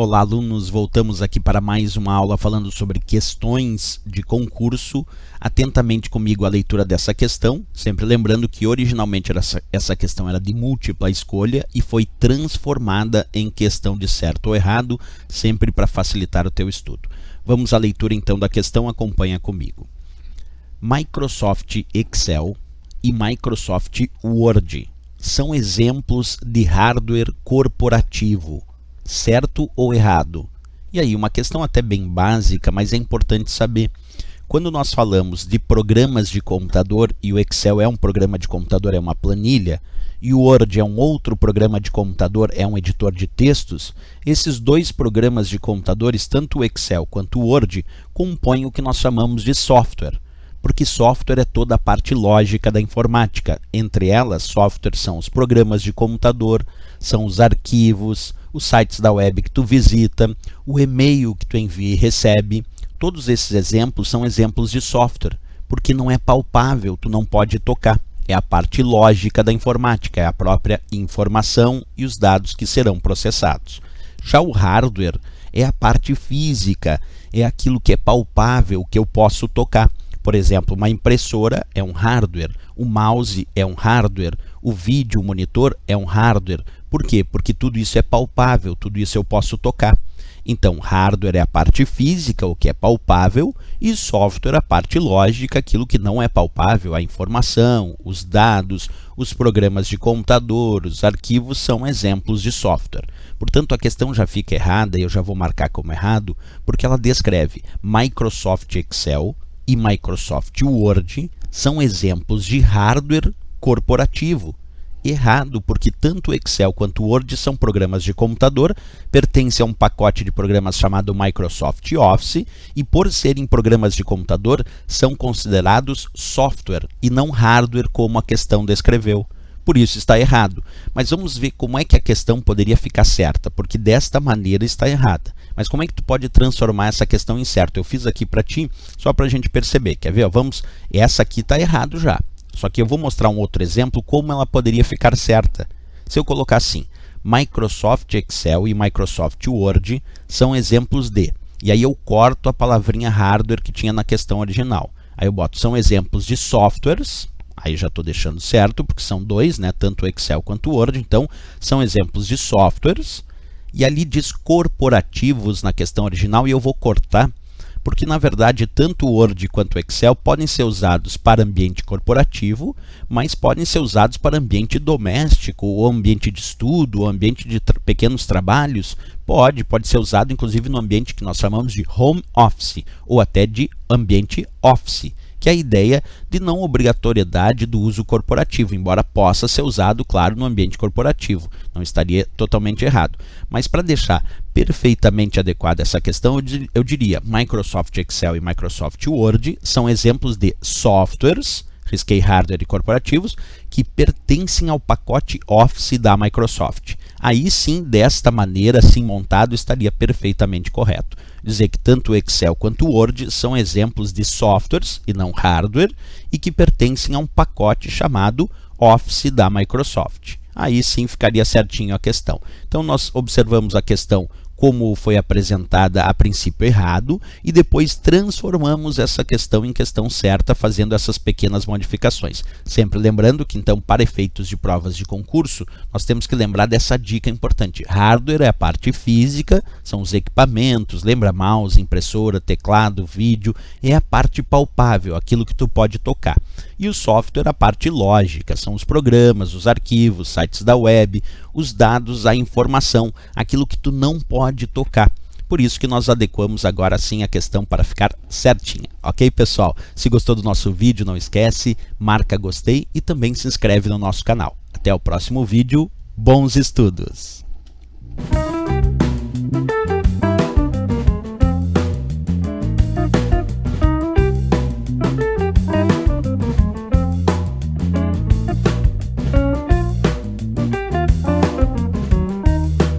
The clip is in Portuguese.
Olá, alunos! Voltamos aqui para mais uma aula falando sobre questões de concurso. Atentamente comigo a leitura dessa questão, sempre lembrando que originalmente essa questão era de múltipla escolha e foi transformada em questão de certo ou errado, sempre para facilitar o teu estudo. Vamos à leitura então da questão, acompanha comigo. Microsoft Excel e Microsoft Word são exemplos de hardware corporativo. Certo ou errado? E aí, uma questão até bem básica, mas é importante saber. Quando nós falamos de programas de computador, e o Excel é um programa de computador, é uma planilha, e o Word é um outro programa de computador, é um editor de textos, esses dois programas de computadores, tanto o Excel quanto o Word, compõem o que nós chamamos de software. Porque software é toda a parte lógica da informática. Entre elas, software são os programas de computador, são os arquivos, os sites da web que tu visita, o e-mail que tu envia e recebe. Todos esses exemplos são exemplos de software, porque não é palpável, tu não pode tocar. É a parte lógica da informática, é a própria informação e os dados que serão processados. Já o hardware é a parte física, é aquilo que é palpável, que eu posso tocar. Por exemplo, uma impressora é um hardware, o mouse é um hardware, o vídeo, o monitor é um hardware. Por quê? Porque tudo isso é palpável, tudo isso eu posso tocar. Então, hardware é a parte física, o que é palpável, e software a parte lógica, aquilo que não é palpável, a informação, os dados, os programas de computador, os arquivos são exemplos de software. Portanto, a questão já fica errada, e eu já vou marcar como errado, porque ela descreve Microsoft Excel e Microsoft Word são exemplos de hardware corporativo. Errado, porque tanto o Excel quanto o Word são programas de computador, pertencem a um pacote de programas chamado Microsoft Office e, por serem programas de computador, são considerados software e não hardware, como a questão descreveu. Por isso está errado. Mas vamos ver como é que a questão poderia ficar certa, porque desta maneira está errada. Mas como é que tu pode transformar essa questão em certo? Eu fiz aqui para ti, só para a gente perceber. Quer ver? Vamos, essa aqui está errado já. Só que eu vou mostrar um outro exemplo, como ela poderia ficar certa. Se eu colocar assim, Microsoft Excel e Microsoft Word são exemplos de... E aí eu corto a palavrinha hardware que tinha na questão original. Aí eu boto, são exemplos de softwares... Aí já estou deixando certo, porque são dois, né? Tanto o Excel quanto o Word. Então, são exemplos de softwares. E ali diz corporativos na questão original, e eu vou cortar, porque na verdade tanto o Word quanto o Excel podem ser usados para ambiente corporativo, mas podem ser usados para ambiente doméstico, ou ambiente de estudo, ou ambiente de pequenos trabalhos. Pode ser usado inclusive no ambiente que nós chamamos de home office, ou até de ambiente office, que é a ideia de não obrigatoriedade do uso corporativo, embora possa ser usado, claro, no ambiente corporativo. Não estaria totalmente errado. Mas para deixar perfeitamente adequada essa questão, eu diria Microsoft Excel e Microsoft Word são exemplos de softwares, risquei hardware e corporativos, que pertencem ao pacote Office da Microsoft. Aí sim, desta maneira, assim montado, estaria perfeitamente correto. Dizer que tanto o Excel quanto o Word são exemplos de softwares e não hardware e que pertencem a um pacote chamado Office da Microsoft. Aí sim ficaria certinho a questão. Então nós observamos a questão como foi apresentada a princípio errado e depois transformamos essa questão em questão certa fazendo essas pequenas modificações. Sempre lembrando que então para efeitos de provas de concurso nós temos que lembrar dessa dica importante. Hardware é a parte física, são os equipamentos, lembra mouse, impressora, teclado, vídeo, é a parte palpável, aquilo que tu pode tocar. E o software a parte lógica, são os programas, os arquivos, sites da web, os dados, a informação, aquilo que tu não pode tocar. Por isso que nós adequamos agora sim a questão para ficar certinha. Ok, pessoal? Se gostou do nosso vídeo, não esquece, marca gostei e também se inscreve no nosso canal. Até o próximo vídeo, bons estudos!